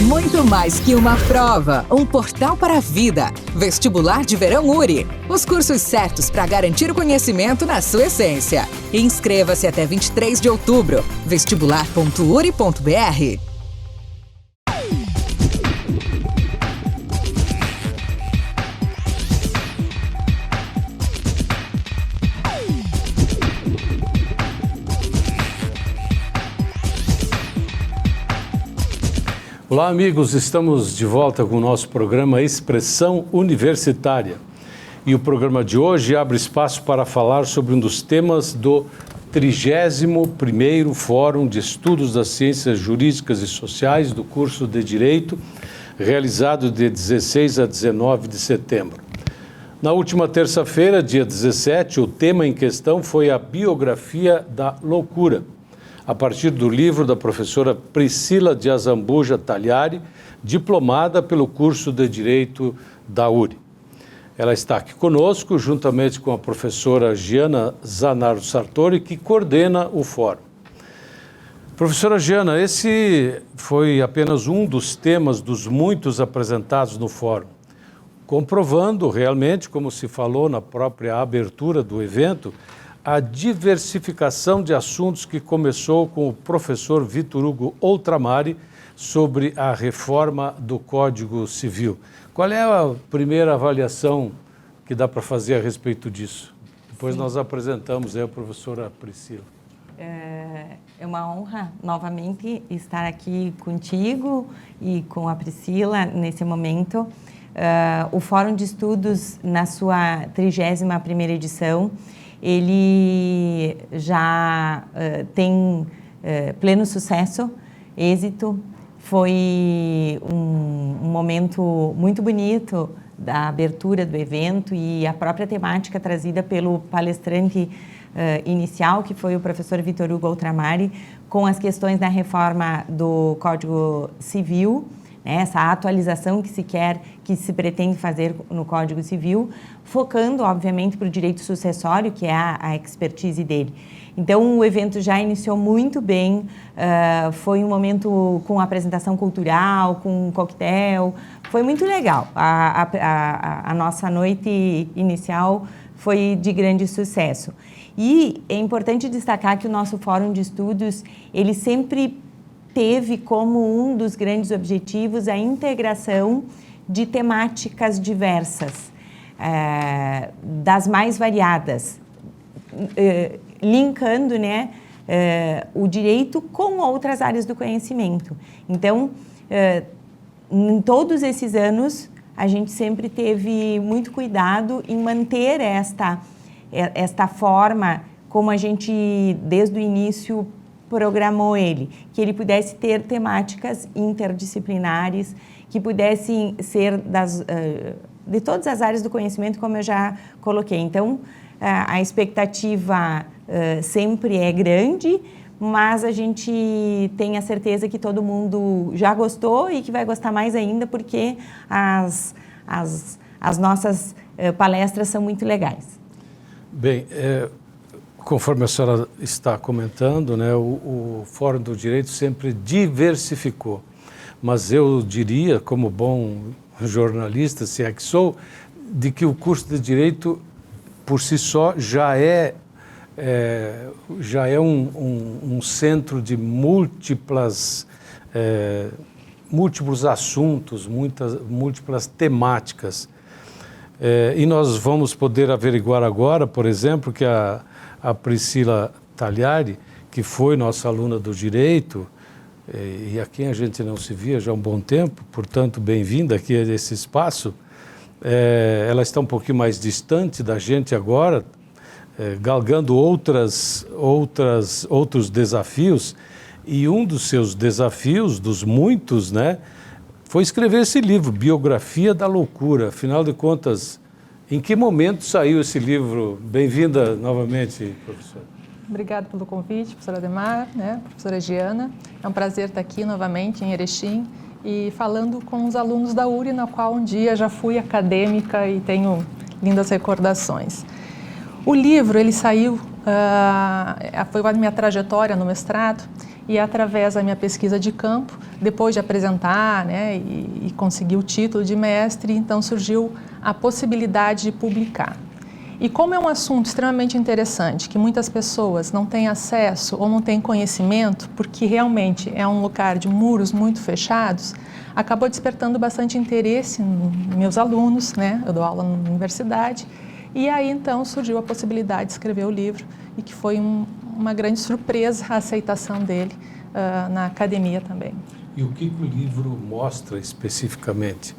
Muito mais que uma prova, um portal para a vida. Vestibular de Verão URI. Os cursos certos para garantir o conhecimento na sua essência. Inscreva-se até 23 de outubro. vestibular.uri.br. Olá, amigos, estamos de volta com o nosso programa Expressão Universitária. E o programa de hoje abre espaço para falar sobre um dos temas do 31º Fórum de Estudos das Ciências Jurídicas e Sociais do curso de Direito, realizado de 16 a 19 de setembro. Na última terça-feira, dia 17, o tema em questão foi a biografia da loucura, a partir do livro da professora Priscila de Azambuja Tagliari, diplomada pelo curso de Direito da URI. Ela está aqui conosco, juntamente com a professora Giana Zanardo Sartori, que coordena o fórum. Professora Giana, esse foi apenas um dos temas dos muitos apresentados no fórum, comprovando realmente, como se falou na própria abertura do evento, a diversificação de assuntos que começou com o professor Vitor Hugo Outramari sobre a reforma do Código Civil. Qual é a primeira avaliação que dá para fazer a respeito disso? Depois nós apresentamos a professora Priscila. É uma honra novamente estar aqui contigo e com a Priscila nesse momento. O Fórum de Estudos, na sua 31ª edição, ele já tem pleno sucesso, êxito. Foi um momento muito bonito da abertura do evento e a própria temática trazida pelo palestrante inicial, que foi o professor Vitor Hugo Outramari, com as questões da reforma do Código Civil, né, essa atualização que se pretende fazer no Código Civil, focando, obviamente, para o direito sucessório, que é a expertise dele. Então, o evento já iniciou muito bem, foi um momento com apresentação cultural, com um coquetel, foi muito legal. A nossa noite inicial foi de grande sucesso. E é importante destacar que o nosso Fórum de Estudos, ele sempre teve como um dos grandes objetivos a integração de temáticas diversas, das mais variadas, linkando, né, o direito com outras áreas do conhecimento. Então, em todos esses anos, a gente sempre teve muito cuidado em manter esta forma, como a gente, desde o início, programou ele, que ele pudesse ter temáticas interdisciplinares, que pudessem ser de todas as áreas do conhecimento, como eu já coloquei. Então, a expectativa sempre é grande, mas a gente tem a certeza que todo mundo já gostou e que vai gostar mais ainda, porque as nossas palestras são muito legais. Bem, conforme a senhora está comentando, né, o Fórum do Direito sempre diversificou, mas eu diria, como bom jornalista, se é que sou, de que o curso de Direito, por si só, já é um centro de múltiplos assuntos, múltiplas temáticas. E nós vamos poder averiguar agora, por exemplo, que a Priscila Tagliari, que foi nossa aluna do Direito, e a quem a gente não se via já há um bom tempo, portanto, bem-vinda aqui a esse espaço. Ela está um pouquinho mais distante da gente agora, galgando outros desafios, e um dos seus desafios, dos muitos, né, foi escrever esse livro, Biografia da Loucura. Afinal de contas, em que momento saiu esse livro? Bem-vinda novamente, professora. Obrigada pelo convite, professora Ademar, né, professora Giana. É um prazer estar aqui novamente em Erechim e falando com os alunos da URI, na qual um dia já fui acadêmica e tenho lindas recordações. O livro, ele saiu foi a minha trajetória no mestrado e através da minha pesquisa de campo, depois de apresentar, né, e conseguir o título de mestre, então surgiu a possibilidade de publicar. E como é um assunto extremamente interessante, que muitas pessoas não têm acesso ou não têm conhecimento, porque realmente é um lugar de muros muito fechados, acabou despertando bastante interesse nos meus alunos, né? Eu dou aula na universidade, e aí então surgiu a possibilidade de escrever o livro, e que foi uma grande surpresa a aceitação dele na academia também. E o que o livro mostra especificamente?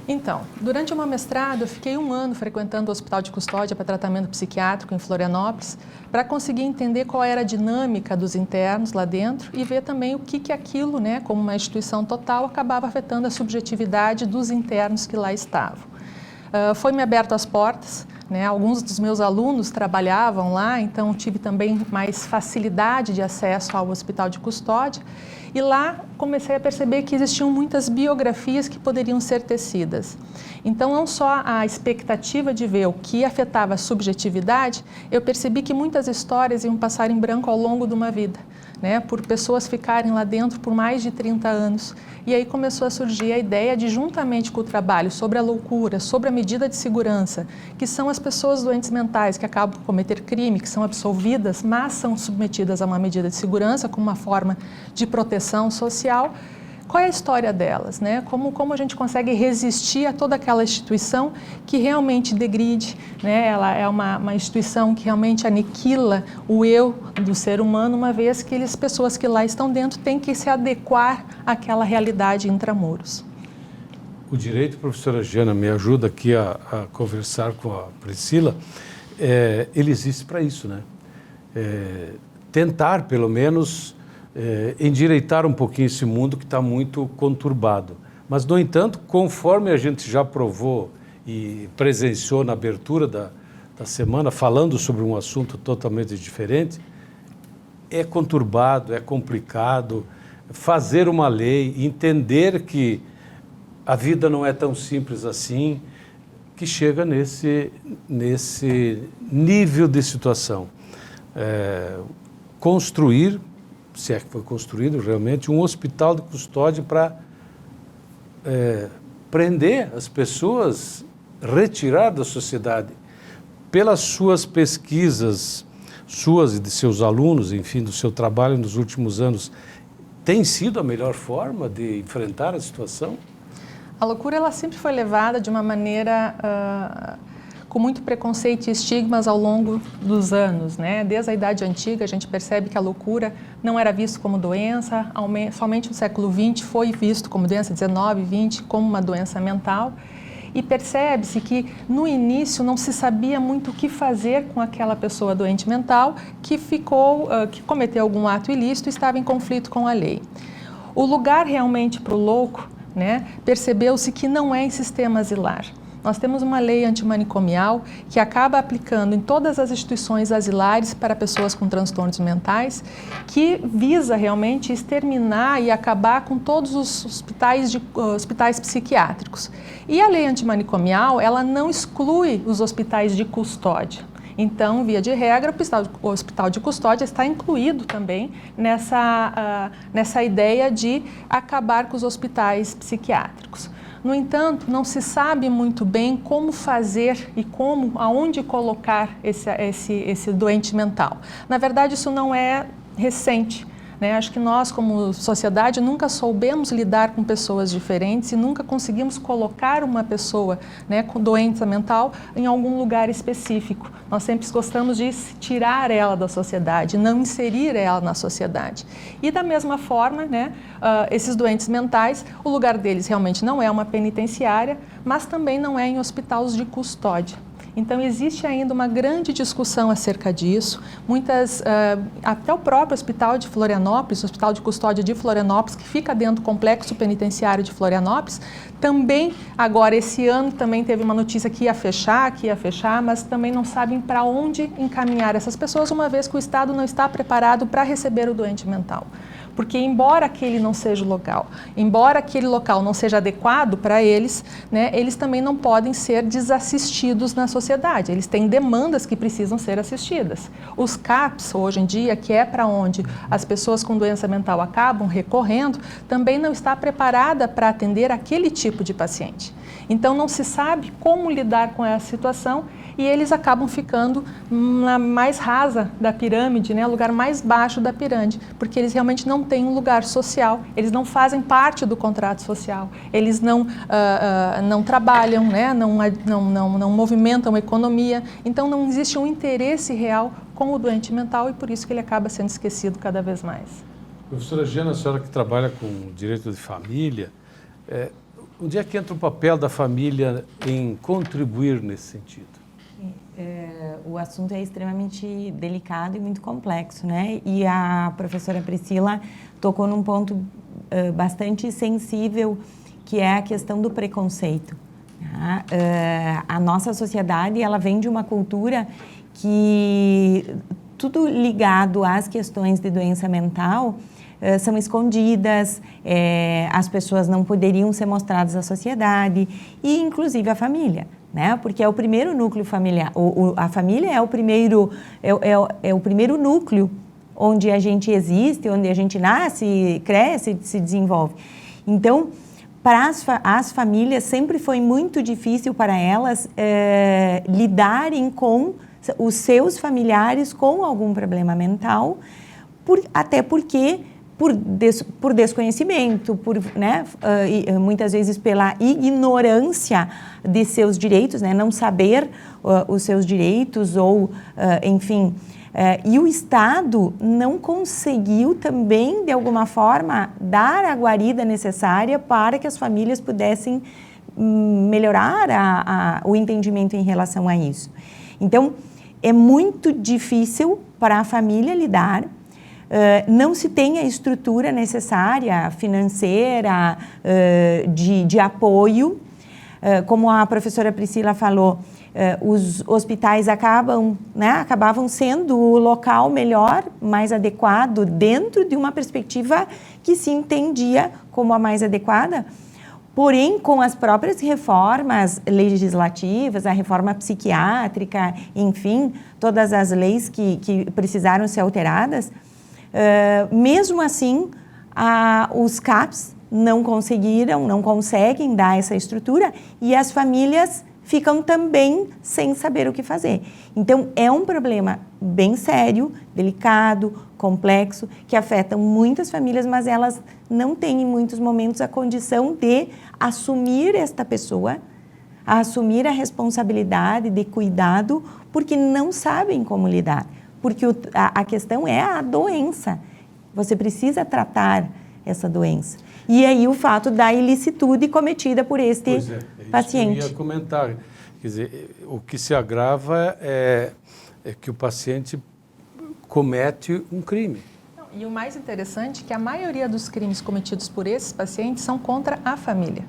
Então, durante o meu mestrado, eu fiquei 1 ano frequentando o Hospital de Custódia para tratamento psiquiátrico em Florianópolis, para conseguir entender qual era a dinâmica dos internos lá dentro e ver também o que aquilo, né, como uma instituição total, acabava afetando a subjetividade dos internos que lá estavam. Foi-me aberto as portas, né? Alguns dos meus alunos trabalhavam lá, então tive também mais facilidade de acesso ao Hospital de Custódia. E lá comecei a perceber que existiam muitas biografias que poderiam ser tecidas. Então, não só a expectativa de ver o que afetava a subjetividade, eu percebi que muitas histórias iam passar em branco ao longo de uma vida, né? Por pessoas ficarem lá dentro por mais de 30 anos. E aí começou a surgir a ideia de, juntamente com o trabalho sobre a loucura, sobre a medida de segurança, que são as pessoas doentes mentais que acabam por cometer crime, que são absolvidas, mas são submetidas a uma medida de segurança como uma forma de proteção social. Qual é a história delas, né? Como a gente consegue resistir a toda aquela instituição que realmente degride, né? Ela é uma instituição que realmente aniquila o eu do ser humano, uma vez que as pessoas que lá estão dentro têm que se adequar àquela realidade intramuros. O direito, professora Giana, me ajuda aqui a conversar com a Priscila, ele existe para isso, né? Tentar, pelo menos, endireitar um pouquinho esse mundo que está muito conturbado. Mas, no entanto, conforme a gente já provou e presenciou na abertura da semana, falando sobre um assunto totalmente diferente, é conturbado, é complicado fazer uma lei, entender que a vida não é tão simples assim, que chega nesse nível de situação. Construir, se é que foi construído realmente, um hospital de custódia para prender as pessoas, retirar da sociedade. Pelas suas pesquisas, suas e de seus alunos, enfim, do seu trabalho nos últimos anos, tem sido a melhor forma de enfrentar a situação? A loucura, ela sempre foi levada de uma maneira com muito preconceito e estigmas ao longo dos anos, né? Desde a Idade Antiga, a gente percebe que a loucura não era vista como doença, somente no século XX foi visto como doença, 19, 20, como uma doença mental. E percebe-se que, no início, não se sabia muito o que fazer com aquela pessoa doente mental que cometeu algum ato ilícito e estava em conflito com a lei. O lugar realmente para o louco, né, percebeu-se que não é em sistema asilar. Nós temos uma lei antimanicomial que acaba aplicando em todas as instituições asilares para pessoas com transtornos mentais, que visa realmente exterminar e acabar com todos os hospitais psiquiátricos. E a lei antimanicomial, ela não exclui os hospitais de custódia. Então, via de regra, o hospital de custódia está incluído também nessa ideia de acabar com os hospitais psiquiátricos. No entanto, não se sabe muito bem como fazer e aonde colocar esse doente mental. Na verdade, isso não é recente, né? Acho que nós, como sociedade, nunca soubemos lidar com pessoas diferentes e nunca conseguimos colocar uma pessoa, né, com doença mental em algum lugar específico. Nós sempre gostamos de tirar ela da sociedade, não inserir ela na sociedade. E da mesma forma, né, esses doentes mentais, o lugar deles realmente não é uma penitenciária, mas também não é em hospitais de custódia. Então, existe ainda uma grande discussão acerca disso. Até o próprio Hospital de Florianópolis, o Hospital de Custódia de Florianópolis, que fica dentro do Complexo Penitenciário de Florianópolis, também, agora, esse ano, também teve uma notícia que ia fechar, mas também não sabem para onde encaminhar essas pessoas, uma vez que o Estado não está preparado para receber o doente mental. porque embora aquele não seja o local, embora aquele local não seja adequado para eles, né, eles também não podem ser desassistidos na sociedade, eles têm demandas que precisam ser assistidas. Os CAPs, hoje em dia, que é para onde as pessoas com doença mental acabam recorrendo, também não está preparada para atender aquele tipo de paciente. Então não se sabe como lidar com essa situação e eles acabam ficando na mais rasa da pirâmide, né, lugar mais baixo da pirâmide, porque eles realmente não têm um lugar social, eles não fazem parte do contrato social, eles não trabalham, né, não movimentam a economia, então não existe um interesse real com o doente mental e por isso que ele acaba sendo esquecido cada vez mais. Professora Giana, a senhora que trabalha com direito de família, onde é que entra o papel da família em contribuir nesse sentido? O assunto é extremamente delicado e muito complexo, né? E a professora Priscila tocou num ponto bastante sensível, que é a questão do preconceito. A nossa sociedade, ela vem de uma cultura que tudo ligado às questões de doença mental são escondidas, as pessoas não poderiam ser mostradas à sociedade e inclusive à família, né? Porque é o primeiro núcleo familiar, a família é o primeiro núcleo onde a gente existe, onde a gente nasce, cresce, se desenvolve. Então, para as famílias sempre foi muito difícil para elas lidarem com os seus familiares com algum problema mental, até porque por desconhecimento, né, muitas vezes pela ignorância de seus direitos, né, não saber os seus direitos ou, enfim, e o Estado não conseguiu também, de alguma forma, dar a guarida necessária para que as famílias pudessem melhorar o entendimento em relação a isso. Então, é muito difícil para a família lidar. Não se tem a estrutura necessária, financeira, de apoio. Como a professora Priscila falou, os hospitais acabavam sendo o local melhor, mais adequado, dentro de uma perspectiva que se entendia como a mais adequada. Porém, com as próprias reformas legislativas, a reforma psiquiátrica, enfim, todas as leis que precisaram ser alteradas, mesmo assim, os CAPs não conseguem dar essa estrutura e as famílias ficam também sem saber o que fazer. Então, é um problema bem sério, delicado, complexo, que afeta muitas famílias, mas elas não têm, em muitos momentos, a condição de assumir esta pessoa, assumir a responsabilidade de cuidado, porque não sabem como lidar. Porque a questão é a doença. Você precisa tratar essa doença. E aí o fato da ilicitude cometida por este paciente. Eu ia comentar. Quer dizer, o que se agrava é que o paciente comete um crime. E o mais interessante é que a maioria dos crimes cometidos por esses pacientes são contra a família.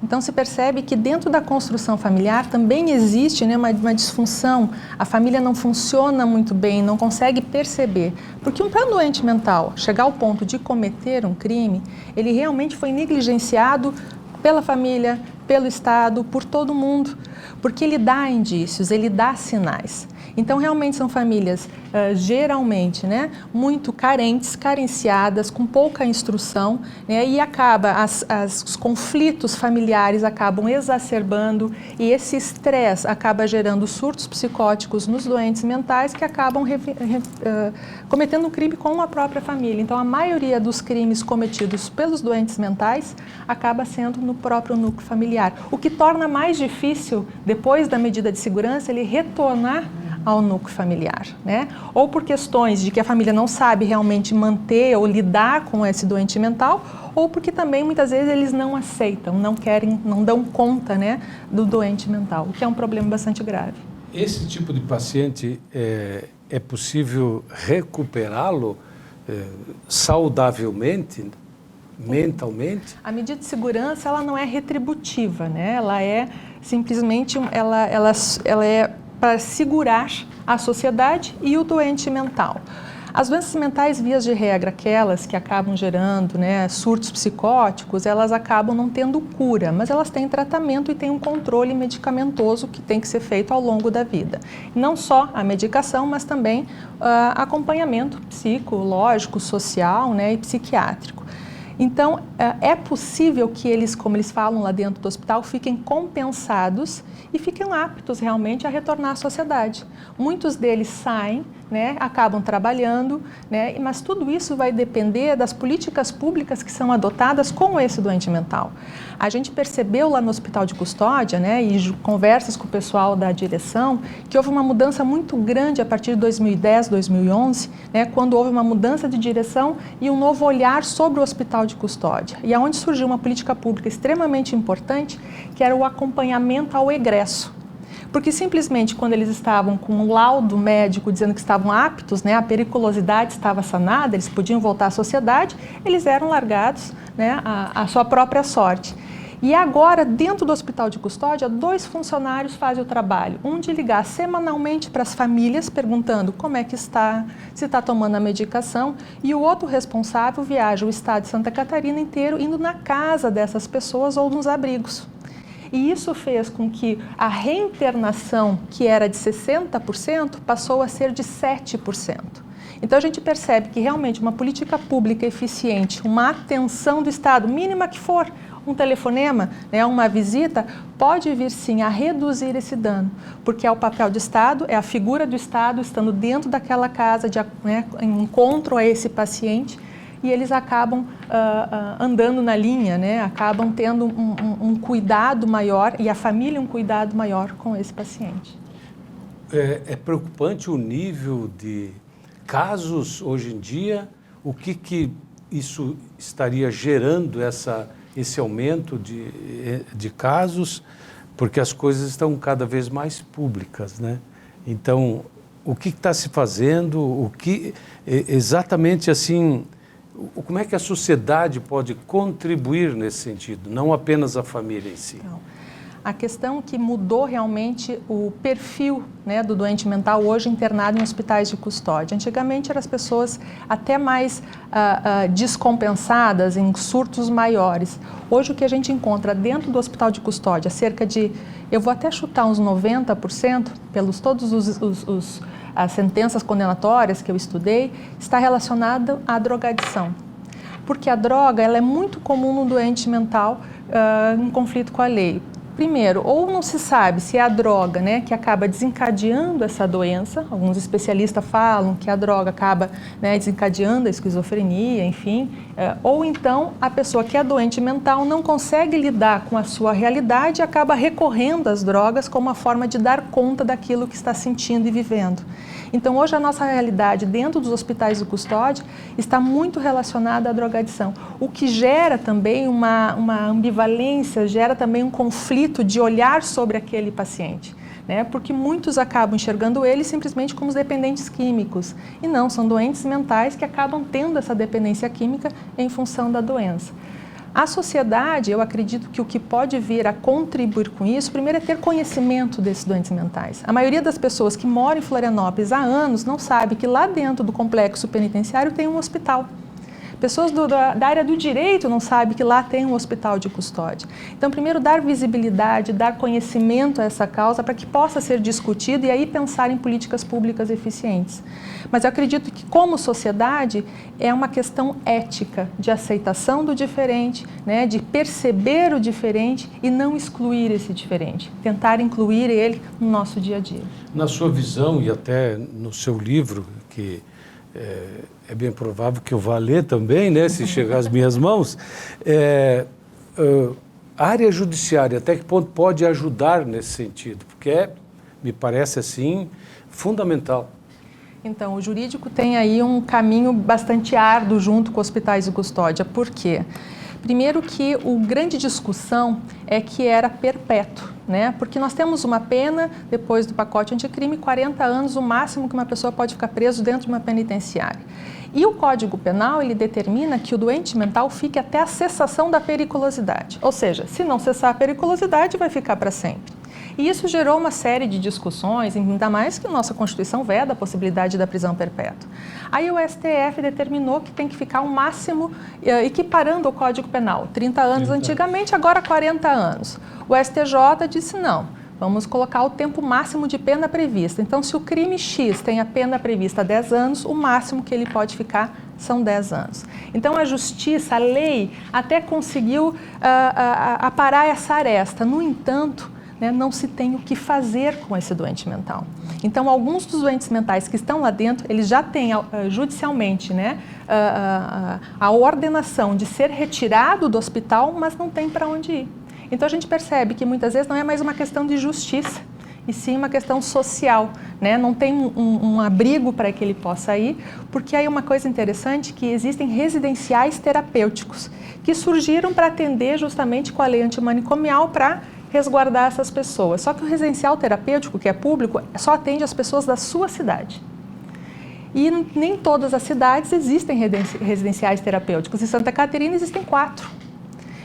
Então, se percebe que dentro da construção familiar também existe, né, uma disfunção. A família não funciona muito bem, não consegue perceber. Porque para um doente mental chegar ao ponto de cometer um crime, ele realmente foi negligenciado pela família, pelo Estado, por todo mundo. Porque ele dá indícios, ele dá sinais. Então, realmente são famílias, geralmente, né, muito carentes, carenciadas, com pouca instrução, né, e os conflitos familiares acabam exacerbando e esse estresse acaba gerando surtos psicóticos nos doentes mentais que acabam cometendo um crime com a própria família. Então, a maioria dos crimes cometidos pelos doentes mentais acaba sendo no próprio núcleo familiar, o que torna mais difícil, depois da medida de segurança, ele retornar ao núcleo familiar, né? Ou por questões de que a família não sabe realmente manter ou lidar com esse doente mental, ou porque também muitas vezes eles não aceitam, não querem, não dão conta, né, do doente mental, o que é um problema bastante grave. Esse tipo de paciente é possível recuperá-lo saudavelmente, mentalmente? A medida de segurança, ela não é retributiva, né? Ela é simplesmente, ela é para segurar a sociedade e o doente mental. As doenças mentais, vias de regra, aquelas que acabam gerando, né, surtos psicóticos, elas acabam não tendo cura, mas elas têm tratamento e têm um controle medicamentoso que tem que ser feito ao longo da vida. Não só a medicação, mas também acompanhamento psicológico, social, né, e psiquiátrico. Então, é possível que eles, como eles falam lá dentro do hospital, fiquem compensados e fiquem aptos realmente a retornar à sociedade. Muitos deles saem, né, acabam trabalhando, né, mas tudo isso vai depender das políticas públicas que são adotadas com esse doente mental. A gente percebeu lá no Hospital de Custódia, né, e conversas com o pessoal da direção, que houve uma mudança muito grande a partir de 2010, 2011, né, quando houve uma mudança de direção e um novo olhar sobre o Hospital de Custódia. E aonde surgiu uma política pública extremamente importante, que era o acompanhamento ao egresso. Porque simplesmente quando eles estavam com um laudo médico dizendo que estavam aptos, né, a periculosidade estava sanada, eles podiam voltar à sociedade, eles eram largados, né, à sua própria sorte. E agora, dentro do Hospital de Custódia, 2 funcionários fazem o trabalho. Um de ligar semanalmente para as famílias, perguntando como é que está, se está tomando a medicação, e o outro responsável viaja o estado de Santa Catarina inteiro, indo na casa dessas pessoas ou nos abrigos. E isso fez com que a reinternação, que era de 60%, passou a ser de 7%. Então, a gente percebe que realmente uma política pública eficiente, uma atenção do Estado, mínima que for, um telefonema, né, uma visita, pode vir sim a reduzir esse dano, porque é o papel do Estado, é a figura do Estado estando dentro daquela casa, né, em encontro a esse paciente, e eles acabam andando na linha, né? Acabam tendo um cuidado maior e a família um cuidado maior com esse paciente. É preocupante o nível de casos hoje em dia. O que isso estaria gerando esse aumento de casos? Porque as coisas estão cada vez mais públicas, né? Então, o que está se fazendo? O que exatamente assim... Como é que a sociedade pode contribuir nesse sentido, não apenas a família em si? Então, a questão que mudou realmente o perfil, né, do doente mental hoje internado em hospitais de custódia. Antigamente eram as pessoas até mais descompensadas, em surtos maiores. Hoje o que a gente encontra dentro do hospital de custódia, cerca de, eu vou até chutar uns 90%, pelos todos as sentenças condenatórias que eu estudei, está relacionado à drogadição. Porque a droga ela é muito comum no doente mental em conflito com a lei. Primeiro, ou não se sabe se é a droga, né, que acaba desencadeando essa doença, alguns especialistas falam que a droga acaba, né, desencadeando a esquizofrenia, enfim, ou então a pessoa que é doente mental não consegue lidar com a sua realidade e acaba recorrendo às drogas como uma forma de dar conta daquilo que está sentindo e vivendo. Então, hoje a nossa realidade dentro dos hospitais de custódia está muito relacionada à drogadição, o que gera também uma ambivalência, gera também um conflito de olhar sobre aquele paciente, né? Porque muitos acabam enxergando ele simplesmente como os dependentes químicos, e não, são doentes mentais que acabam tendo essa dependência química em função da doença. A sociedade, eu acredito que o que pode vir a contribuir com isso, primeiro é ter conhecimento desses doentes mentais. A maioria das pessoas que moram em Florianópolis há anos não sabe que lá dentro do complexo penitenciário tem um hospital. Pessoas da área do direito não sabem que lá tem um hospital de custódia. Então, primeiro, dar visibilidade, dar conhecimento a essa causa para que possa ser discutido e aí pensar em políticas públicas eficientes. Mas eu acredito que, como sociedade, é uma questão ética, de aceitação do diferente, né, de perceber o diferente e não excluir esse diferente, tentar incluir ele no nosso dia a dia. Na sua visão e até no seu livro, que é bem provável que eu vá ler também, né, se chegar às minhas mãos, a área judiciária, até que ponto pode ajudar nesse sentido? Porque me parece assim, fundamental. Então, o jurídico tem aí um caminho bastante árduo junto com hospitais de custódia. Por quê? Primeiro que a grande discussão é que era perpétuo, né? Porque nós temos uma pena, depois do pacote anticrime, 40 anos, o máximo que uma pessoa pode ficar preso dentro de uma penitenciária. E o Código Penal, ele determina que o doente mental fique até a cessação da periculosidade. Ou seja, se não cessar a periculosidade, vai ficar para sempre. E isso gerou uma série de discussões, ainda mais que a nossa Constituição veda a possibilidade da prisão perpétua. Aí o STF determinou que tem que ficar um máximo equiparando o Código Penal, 30 anos antigamente, agora 40 anos. O STJ disse não, vamos colocar o tempo máximo de pena prevista. Então, se o crime X tem a pena prevista 10 anos, o máximo que ele pode ficar são 10 anos. Então, a justiça, a lei, até conseguiu aparar essa aresta. No entanto, né, não se tem o que fazer com esse doente mental. Então, alguns dos doentes mentais que estão lá dentro, eles já têm judicialmente, né, a ordenação de ser retirado do hospital, mas não tem para onde ir. Então, a gente percebe que muitas vezes não é mais uma questão de justiça, e sim uma questão social, né? Não tem um abrigo para que ele possa ir, porque aí uma coisa interessante que existem residenciais terapêuticos que surgiram para atender justamente com a lei antimanicomial para resguardar essas pessoas. Só que o residencial terapêutico, que é público, só atende as pessoas da sua cidade. E nem todas as cidades existem residenciais terapêuticos. Em Santa Catarina existem 4.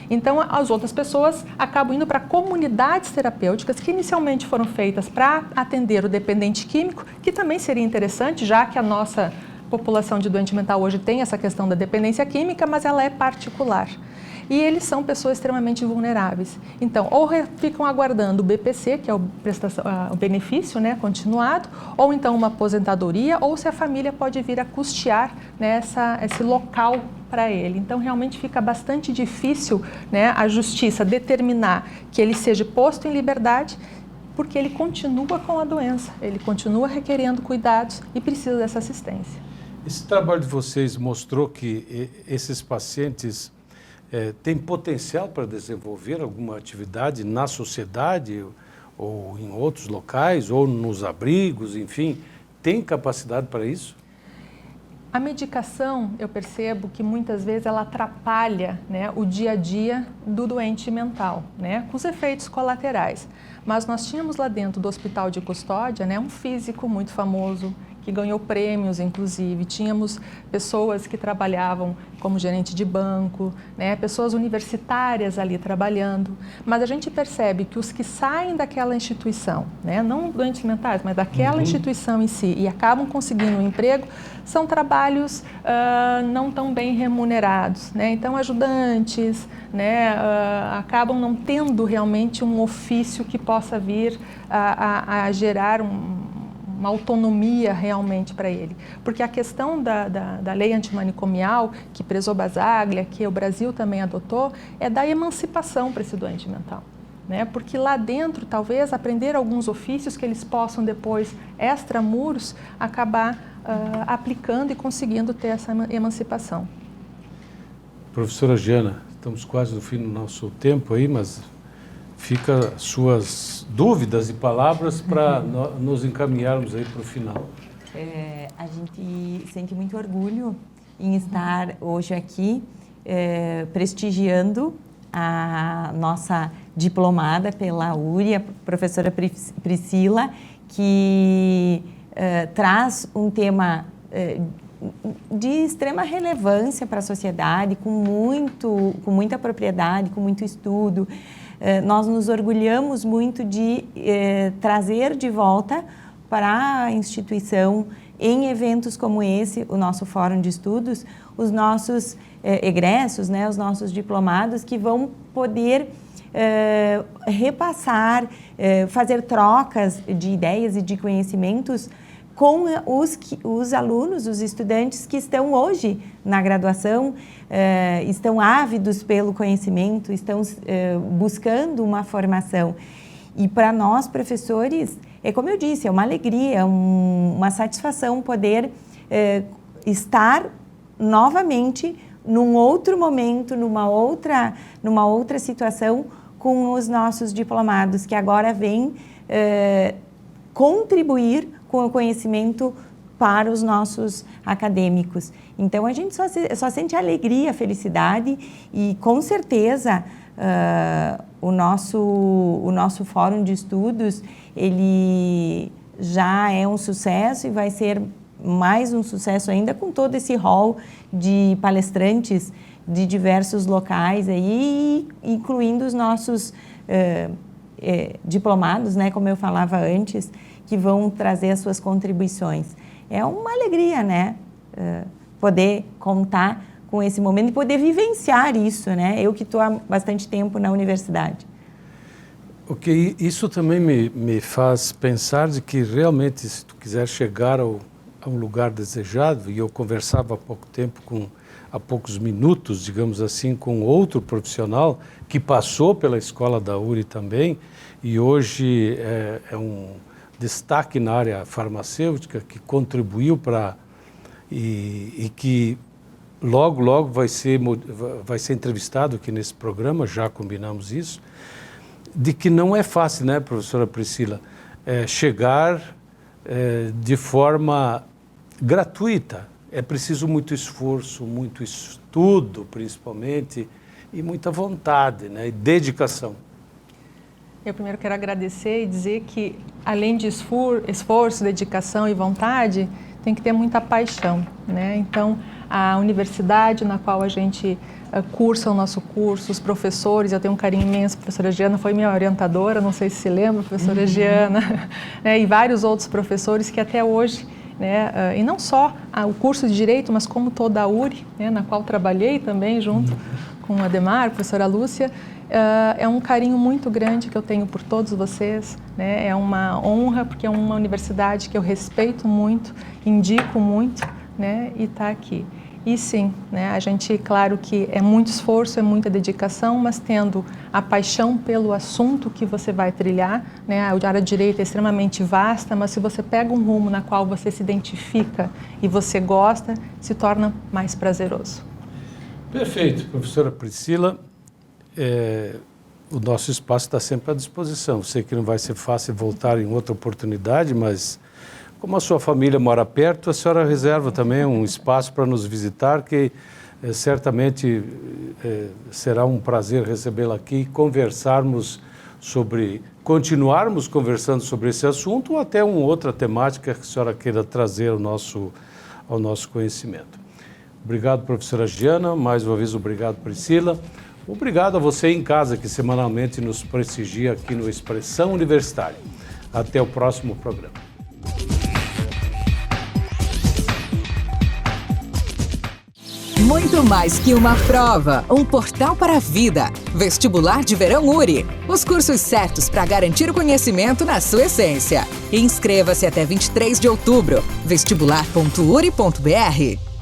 Então, as outras pessoas acabam indo para comunidades terapêuticas que inicialmente foram feitas para atender o dependente químico, que também seria interessante, já que a nossa população de doente mental hoje tem essa questão da dependência química, mas ela é particular. E eles são pessoas extremamente vulneráveis. Então, ou ficam aguardando o BPC, que é o benefício, né, continuado, ou então uma aposentadoria, ou se a família pode vir a custear, né, esse local para ele. Então, realmente fica bastante difícil, né, a justiça determinar que ele seja posto em liberdade, porque ele continua com a doença, ele continua requerendo cuidados e precisa dessa assistência. Esse trabalho de vocês mostrou que esses pacientes têm potencial para desenvolver alguma atividade na sociedade ou em outros locais, ou nos abrigos, enfim, tem capacidade para isso? A medicação, eu percebo que muitas vezes ela atrapalha, né, o dia a dia do doente mental, né, com os efeitos colaterais. Mas nós tínhamos lá dentro do hospital de custódia, né, um físico muito famoso, que ganhou prêmios, inclusive. Tínhamos pessoas que trabalhavam como gerente de banco, né, pessoas universitárias ali trabalhando. Mas a gente percebe que os que saem daquela instituição, né, não doentes mentais, mas daquela instituição em si, e acabam conseguindo um emprego, são trabalhos não tão bem remunerados, né? Então, ajudantes, né, acabam não tendo realmente um ofício que possa vir a gerar uma autonomia realmente para ele. Porque a questão da lei antimanicomial, que prezou Basaglia, que o Brasil também adotou, é da emancipação para esse doente mental. Né? Porque lá dentro, talvez, aprender alguns ofícios que eles possam depois, extramuros, acabar aplicando e conseguindo ter essa emancipação. Professora Giana, estamos quase no fim do nosso tempo aí, mas fica suas dúvidas e palavras para nos encaminharmos aí para o final. A gente sente muito orgulho em estar hoje aqui prestigiando a nossa diplomada pela URI, a professora Priscila, que traz um tema de extrema relevância para a sociedade, com muita propriedade, com muito estudo. Nós nos orgulhamos muito de trazer de volta para a instituição, em eventos como esse, o nosso Fórum de Estudos, os nossos egressos, né, os nossos diplomados, que vão poder repassar, fazer trocas de ideias e de conhecimentos com os alunos, os estudantes que estão hoje na graduação, estão ávidos pelo conhecimento, estão buscando uma formação. E para nós, professores, como eu disse, é uma alegria, uma satisfação poder estar novamente num outro momento, numa outra situação com os nossos diplomados, que agora vêm contribuir com o conhecimento para os nossos acadêmicos. Então, a gente só sente alegria, felicidade e, com certeza, o nosso Fórum de Estudos, ele já é um sucesso e vai ser mais um sucesso ainda com todo esse hall de palestrantes de diversos locais, aí, incluindo os nossos diplomados, né, como eu falava antes, que vão trazer as suas contribuições. É uma alegria, né, poder contar com esse momento e poder vivenciar isso, né? Eu que estou há bastante tempo na universidade. Ok, isso também me faz pensar de que realmente, se tu quiser chegar a um lugar desejado, e eu conversava há pouco tempo, há poucos minutos, digamos assim, com outro profissional que passou pela escola da URI também, e hoje é um destaque na área farmacêutica, que contribuiu e que logo vai ser entrevistado aqui nesse programa, já combinamos isso, de que não é fácil, né, professora Priscila, chegar de forma gratuita. É preciso muito esforço, muito estudo, principalmente, e muita vontade, né, e dedicação. Eu primeiro quero agradecer e dizer que, além de esforço, dedicação e vontade, tem que ter muita paixão, né? Então, a universidade na qual a gente cursa o nosso curso, os professores, eu tenho um carinho imenso, a professora Giana foi minha orientadora, não sei se se lembra, professora Giana, né, e vários outros professores que até hoje, né, e não só o curso de Direito, mas como toda a URI, né, na qual trabalhei também junto com a Ademar, a professora Lúcia, é um carinho muito grande que eu tenho por todos vocês, né, é uma honra, porque é uma universidade que eu respeito muito, indico muito, né, e está aqui. E sim, né, a gente, claro que é muito esforço, é muita dedicação, mas tendo a paixão pelo assunto que você vai trilhar, né, a área de direito é extremamente vasta, mas se você pega um rumo na qual você se identifica e você gosta, se torna mais prazeroso. Perfeito, professora Priscila. O nosso espaço está sempre à disposição. Sei que não vai ser fácil voltar em outra oportunidade, mas como a sua família mora perto, a senhora reserva também um espaço para nos visitar, que certamente será um prazer recebê-la aqui e continuarmos conversando sobre esse assunto ou até uma outra temática que a senhora queira trazer ao nosso conhecimento. Obrigado, professora Giana. Mais uma vez, obrigado, Priscila. Obrigado a você em casa que semanalmente nos prestigia aqui no Expressão Universitária. Até o próximo programa. Muito mais que uma prova, um portal para a vida. Vestibular de Verão URI. Os cursos certos para garantir o conhecimento na sua essência. Inscreva-se até 23 de outubro. vestibular.uri.br